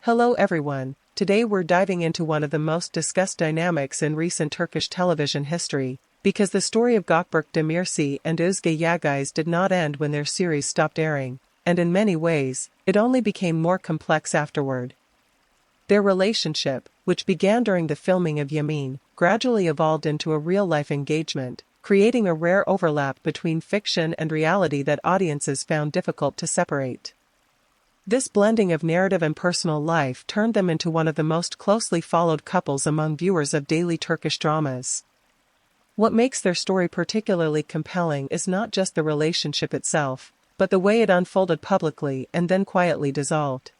Hello everyone, today we're diving into one of the most discussed dynamics in recent Turkish television history, because the story of Gökberk Demirci and Özge Yağız did not end when their series stopped airing, and in many ways, it only became more complex afterward. Their relationship, which began during the filming of Yamin, gradually evolved into a real-life engagement, creating a rare overlap between fiction and reality that audiences found difficult to separate. This blending of narrative and personal life turned them into one of the most closely followed couples among viewers of daily Turkish dramas. What makes their story particularly compelling is not just the relationship itself, but the way it unfolded publicly and then quietly dissolved.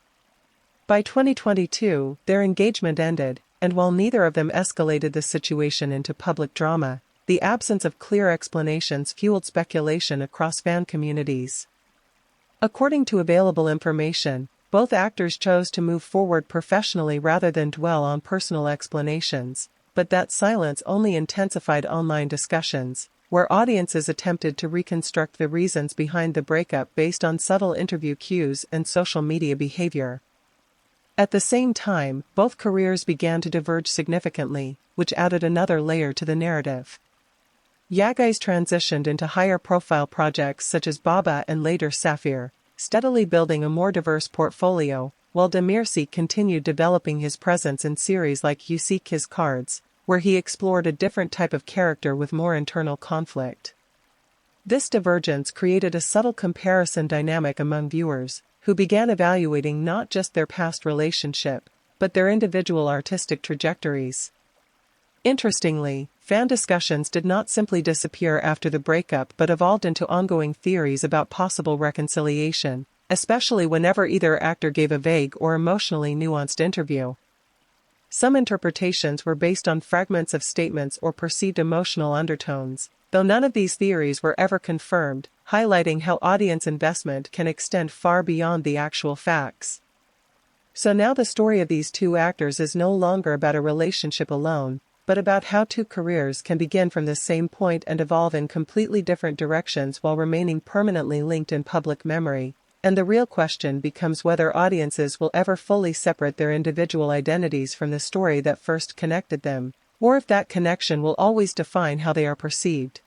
By 2022, their engagement ended, and while neither of them escalated the situation into public drama, the absence of clear explanations fueled speculation across fan communities. According to available information, both actors chose to move forward professionally rather than dwell on personal explanations, but that silence only intensified online discussions, where audiences attempted to reconstruct the reasons behind the breakup based on subtle interview cues and social media behavior. At the same time, both careers began to diverge significantly, which added another layer to the narrative. Yağız transitioned into higher-profile projects such as Baba and later Safir, steadily building a more diverse portfolio, while Demirci continued developing his presence in series like You Seek His Cards, where he explored a different type of character with more internal conflict. This divergence created a subtle comparison dynamic among viewers, who began evaluating not just their past relationship, but their individual artistic trajectories. Interestingly, fan discussions did not simply disappear after the breakup but evolved into ongoing theories about possible reconciliation, especially whenever either actor gave a vague or emotionally nuanced interview. Some interpretations were based on fragments of statements or perceived emotional undertones, though none of these theories were ever confirmed, highlighting how audience investment can extend far beyond the actual facts. So now the story of these two actors is no longer about a relationship alone, but about how two careers can begin from the same point and evolve in completely different directions while remaining permanently linked in public memory, and the real question becomes whether audiences will ever fully separate their individual identities from the story that first connected them, or if that connection will always define how they are perceived.